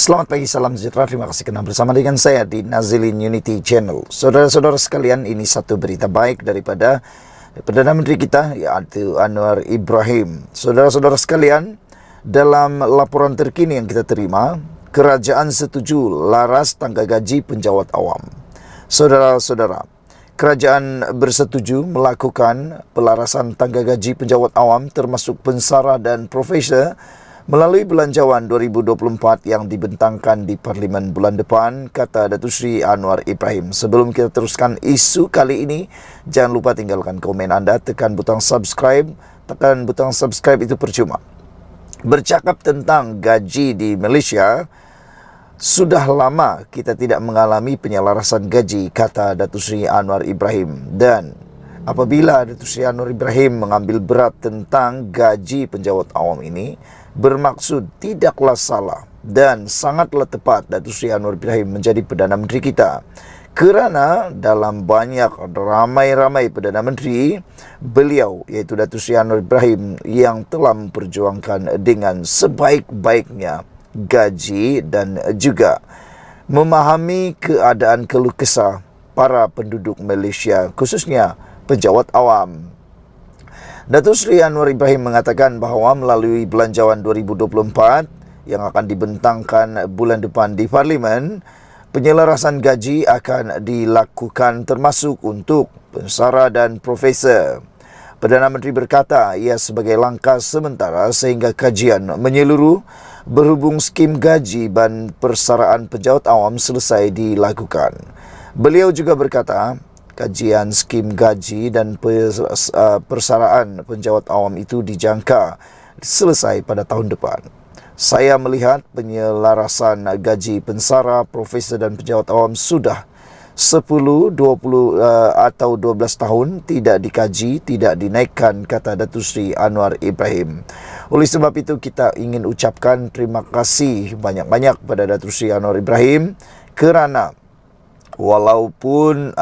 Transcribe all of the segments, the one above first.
Selamat pagi, salam sejahtera. Terima kasih kena bersama dengan saya di Nazilin Unity Channel. Saudara-saudara sekalian, ini satu berita baik daripada Perdana Menteri kita, yaitu Anwar Ibrahim. Saudara-saudara sekalian, dalam laporan terkini yang kita terima, kerajaan setuju laras tangga gaji penjawat awam. Saudara-saudara, kerajaan bersetuju melakukan pelarasan tangga gaji penjawat awam termasuk pensara dan profesor melalui Belanjawan 2024 yang dibentangkan di Parlimen bulan depan, kata Datuk Seri Anwar Ibrahim. Sebelum kita teruskan isu kali ini, jangan lupa tinggalkan komen anda, tekan butang subscribe. Tekan butang subscribe itu percuma. Bercakap tentang gaji di Malaysia, sudah lama kita tidak mengalami penyelarasan gaji, kata Datuk Seri Anwar Ibrahim. Dan apabila Datuk Seri Anwar Ibrahim mengambil berat tentang gaji penjawat awam ini, bermaksud tidaklah salah dan sangatlah tepat Datuk Seri Anwar Ibrahim menjadi Perdana Menteri kita. Kerana dalam banyak ramai-ramai Perdana Menteri, beliau iaitu Datuk Seri Anwar Ibrahim yang telah memperjuangkan dengan sebaik-baiknya gaji dan juga memahami keadaan keluh kesah para penduduk Malaysia, khususnya penjawat awam. Datuk Seri Anwar Ibrahim mengatakan bahawa melalui Belanjawan 2024 yang akan dibentangkan bulan depan di Parlimen, penyelarasan gaji akan dilakukan termasuk untuk pensara dan profesor. Perdana Menteri berkata ia sebagai langkah sementara sehingga kajian menyeluruh berhubung skim gaji dan persaraan penjawat awam selesai dilakukan. Beliau juga berkata, kajian skim gaji dan persaraan penjawat awam itu dijangka selesai pada tahun depan. Saya melihat penyelarasan gaji pensara, profesor dan penjawat awam sudah 10, 20 atau 12 tahun tidak dikaji, tidak dinaikkan, kata Datuk Seri Anwar Ibrahim. Oleh sebab itu kita ingin ucapkan terima kasih banyak-banyak kepada Datuk Seri Anwar Ibrahim kerana walaupun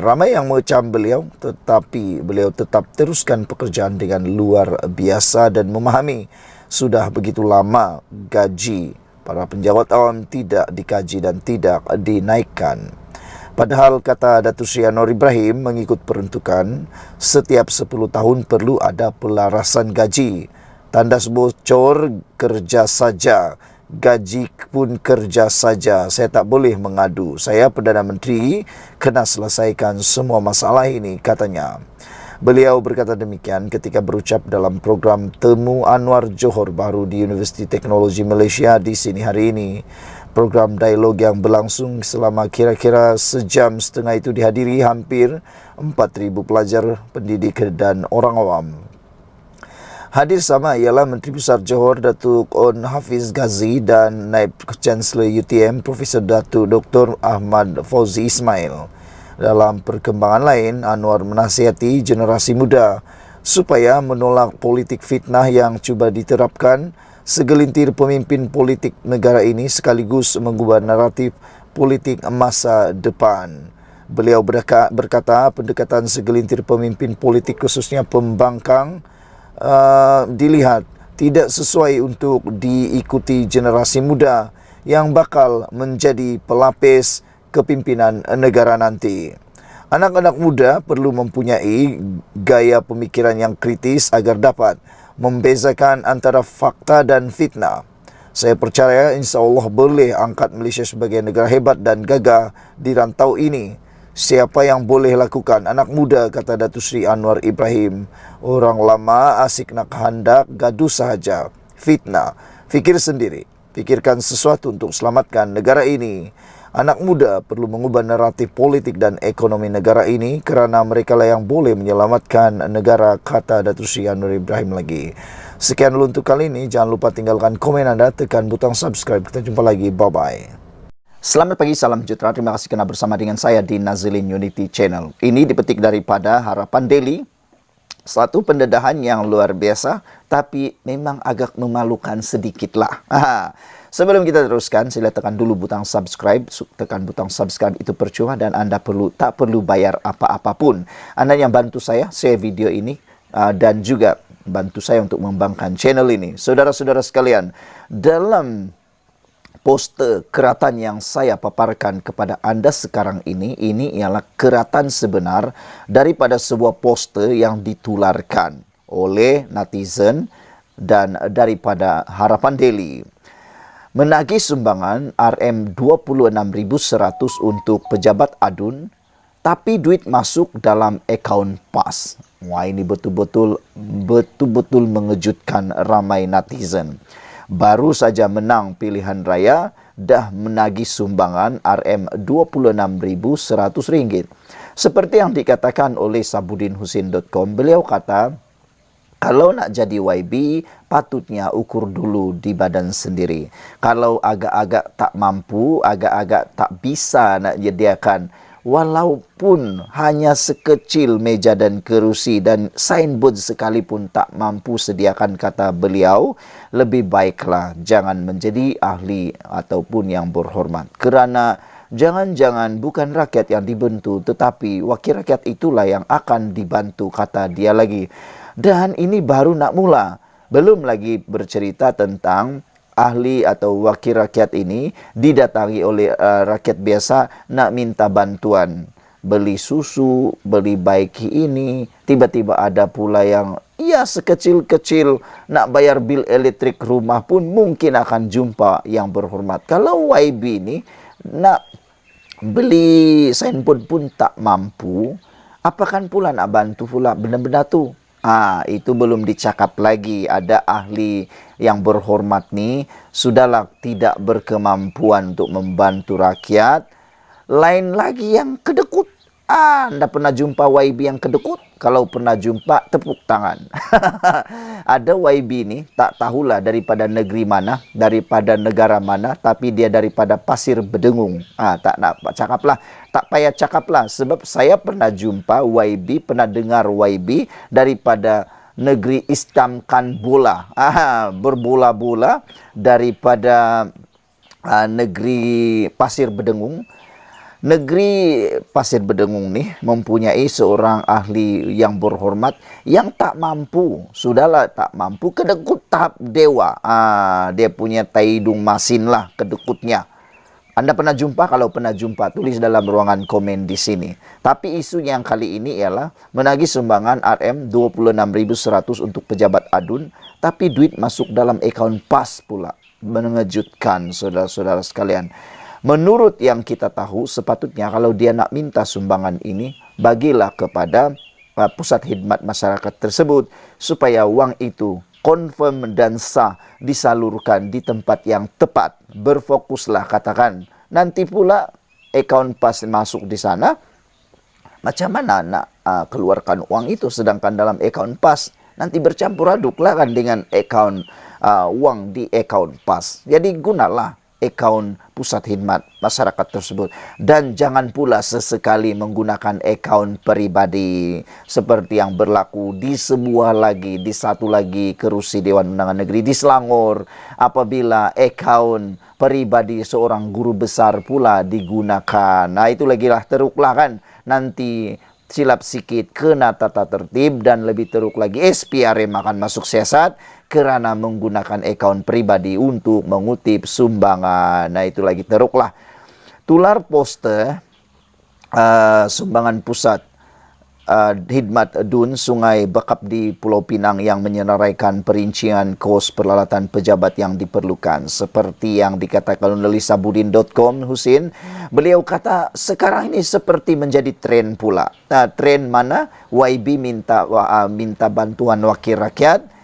ramai yang mengecam beliau, tetapi beliau tetap teruskan pekerjaan dengan luar biasa dan memahami sudah begitu lama gaji para penjawat awam tidak dikaji dan tidak dinaikkan. Padahal, kata Datuk Seri Anwar Ibrahim, mengikut peruntukan, setiap 10 tahun perlu ada pelarasan gaji. Tandas bocor kerja saja, gaji pun kerja saja. Saya tak boleh mengadu. Saya Perdana Menteri kena selesaikan semua masalah ini, katanya. Beliau berkata demikian ketika berucap dalam program Temu Anwar Johor Bahru di Universiti Teknologi Malaysia di sini hari ini. Program dialog yang berlangsung selama kira-kira sejam setengah itu dihadiri hampir 4,000 pelajar, pendidik dan orang awam. Hadir sama ialah Menteri Besar Johor Datuk On Hafiz Ghazi dan Naib Chancellor UTM Profesor Datuk Dr. Ahmad Fauzi Ismail. Dalam perkembangan lain, Anwar menasihati generasi muda supaya menolak politik fitnah yang cuba diterapkan segelintir pemimpin politik negara ini sekaligus mengubah naratif politik masa depan. Beliau berkata pendekatan segelintir pemimpin politik khususnya pembangkang dilihat tidak sesuai untuk diikuti generasi muda yang bakal menjadi pelapis kepimpinan negara nanti. Anak-anak muda perlu mempunyai gaya pemikiran yang kritis agar dapat membezakan antara fakta dan fitnah. Saya percaya insya-Allah boleh angkat Malaysia sebagai negara hebat dan gagah di rantau ini. Siapa yang boleh lakukan? Anak muda, kata Datuk Seri Anwar Ibrahim. Orang lama asik nak hendak gaduh sahaja. Fitnah. Fikir sendiri. Fikirkan sesuatu untuk selamatkan negara ini. Anak muda perlu mengubah naratif politik dan ekonomi negara ini kerana mereka lah yang boleh menyelamatkan negara, kata Datuk Seri Anwar Ibrahim lagi. Sekian dulu untuk kali ini. Jangan lupa tinggalkan komen anda, tekan butang subscribe. Kita jumpa lagi. Bye-bye. Selamat pagi, salam sejahtera. Terima kasih kerana bersama dengan saya di Nazilin Unity Channel. Ini dipetik daripada Harapan Daily. Satu pendedahan yang luar biasa, tapi memang agak memalukan sedikitlah. Sebelum kita teruskan, sila tekan dulu butang subscribe. Tekan butang subscribe itu percuma dan anda tak perlu bayar apa-apapun. Anda yang bantu saya share video ini dan juga bantu saya untuk mengembangkan channel ini. Saudara-saudara sekalian, dalam Poster keratan yang saya paparkan kepada anda sekarang ini ialah keratan sebenar daripada sebuah poster yang ditularkan oleh netizen dan daripada Harapan Daily. Menagih sumbangan RM26.100 untuk pejabat adun, tapi duit masuk dalam akaun PAS. Wah, ini betul-betul mengejutkan ramai netizen. Baru saja menang pilihan raya, dah menagih sumbangan RM26.100. Seperti yang dikatakan oleh sabudinhusin.com, beliau kata, kalau nak jadi YB, patutnya ukur dulu di badan sendiri. Kalau agak-agak tak mampu, agak-agak tak bisa nak menyediakan, walaupun hanya sekecil meja dan kerusi dan signboard sekalipun tak mampu sediakan, kata beliau, lebih baiklah jangan menjadi ahli ataupun yang berhormat. Kerana jangan-jangan bukan rakyat yang dibantu, tetapi wakil rakyat itulah yang akan dibantu, kata dia lagi. Dan ini baru nak mula. Belum lagi bercerita tentang ahli atau wakil rakyat ini didatangi oleh rakyat biasa nak minta bantuan. Beli susu, beli baiki ini. Tiba-tiba ada pula yang sekecil-kecil nak bayar bil elektrik rumah pun mungkin akan jumpa yang berhormat. Kalau YB ini nak beli signboard pun tak mampu, apakan pula nak bantu pula benda-benda tu? Itu belum dicakap lagi. Ada ahli yang berhormat ni sudahlah tidak berkemampuan untuk membantu rakyat. Lain lagi yang kedekut. Anda pernah jumpa YB yang kedekut? Kalau pernah jumpa, tepuk tangan. Ada YB ni tak tahulah daripada negeri mana, daripada negara mana, tapi dia daripada Pasir Bedengung. Tak nak cakaplah, tak payah cakaplah, sebab saya pernah jumpa YB, pernah dengar YB daripada negeri Istamkan Bola. Berbola-bola daripada negeri Pasir Bedengung. Negeri Pasir Bedengung ni mempunyai seorang ahli yang berhormat yang tak mampu. Sudahlah tak mampu, kedekut tahap dewa. Dia punya taidung masin lah kedekutnya. Anda pernah jumpa? Kalau pernah jumpa, tulis dalam ruangan komen di sini. Tapi isu yang kali ini ialah menagih sumbangan RM26.100 untuk pejabat adun, tapi duit masuk dalam akaun PAS pula. Mengejutkan saudara-saudara sekalian. Menurut yang kita tahu, sepatutnya kalau dia nak minta sumbangan ini, bagilah kepada pusat khidmat masyarakat tersebut supaya wang itu confirm dan sah disalurkan di tempat yang tepat. Berfokuslah, katakan. Nanti pula akaun PAS masuk di sana, macam mana nak keluarkan uang itu, sedangkan dalam akaun PAS nanti bercampur aduklah kan dengan akaun wang di akaun PAS. Jadi gunalah akaun pusat khidmat masyarakat tersebut, dan jangan pula sesekali menggunakan akaun peribadi seperti yang berlaku di satu lagi kerusi Dewan Undangan Negeri di Selangor, apabila akaun peribadi seorang guru besar pula digunakan. Itu lagilah teruklah kan, nanti silap sikit kena tata tertib, dan lebih teruk lagi SPRM akan masuk siasat kerana menggunakan akaun pribadi untuk mengutip sumbangan. Itu lagi teruklah. Tular poster sumbangan pusat khidmat DUN Sungai Bakap di Pulau Pinang yang menyenaraikan perincian kos peralatan pejabat yang diperlukan. Seperti yang dikatakan oleh sabudin.com, Husin, beliau kata sekarang ini seperti menjadi tren pula. Tren mana? YB minta bantuan wakil rakyat,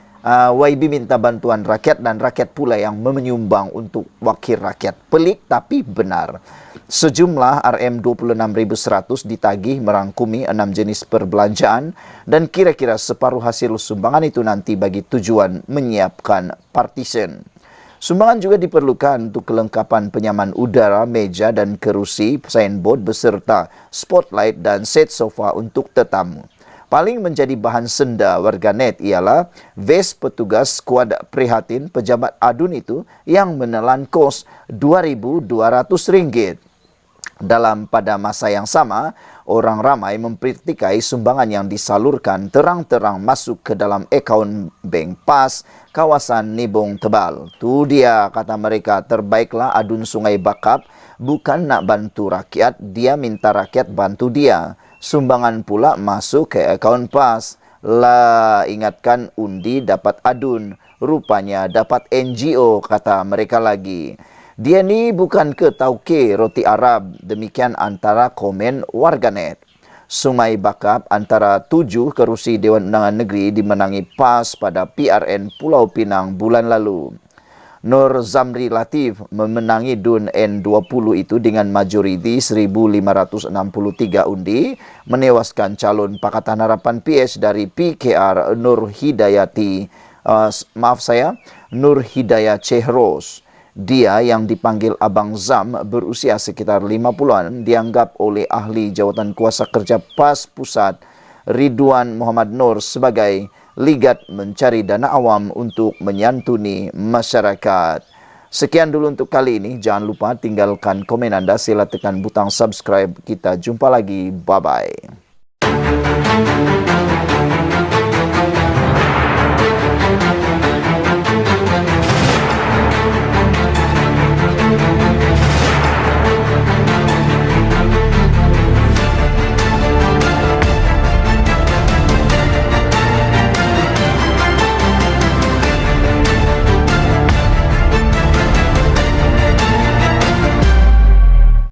YB minta bantuan rakyat, dan rakyat pula yang menyumbang untuk wakil rakyat. Pelik tapi benar. Sejumlah RM26.100 ditagih merangkumi 6 jenis perbelanjaan, dan kira-kira separuh hasil sumbangan itu nanti bagi tujuan menyiapkan partisan. Sumbangan juga diperlukan untuk kelengkapan penyaman udara, meja dan kerusi, signboard beserta spotlight dan set sofa untuk tetamu. Paling menjadi bahan senda warganet ialah vest petugas skuad prihatin pejabat adun itu yang menelan kos RM2.200. Pada masa yang sama, Orang ramai mempertikai sumbangan yang disalurkan terang-terang masuk ke dalam akaun bank PAS kawasan Nibong Tebal. Tu dia, kata mereka, terbaiklah adun Sungai Bakap bukan nak bantu rakyat, dia minta rakyat bantu dia. Sumbangan pula masuk ke akaun PAS. Lah, ingatkan undi dapat adun, rupanya dapat NGO, kata mereka lagi. Dia ni bukan ke tauke roti Arab, demikian antara komen warganet. Sungai Bakap antara 7 kerusi Dewan Undangan Negeri dimenangi PAS pada PRN Pulau Pinang bulan lalu. Nur Zamri Latif memenangi DUN N20 itu dengan majoriti 1.563 undi, menewaskan calon Pakatan Harapan PS dari PKR Nur Hidayah Chehros. Dia yang dipanggil Abang Zam berusia sekitar 50-an dianggap oleh ahli jawatan kuasa kerja PAS Pusat Ridwan Muhammad Nur sebagai ligat mencari dana awam untuk menyantuni masyarakat. Sekian dulu untuk kali ini. Jangan lupa tinggalkan komen Anda. Sila tekan butang subscribe. Kita jumpa lagi. Bye-bye.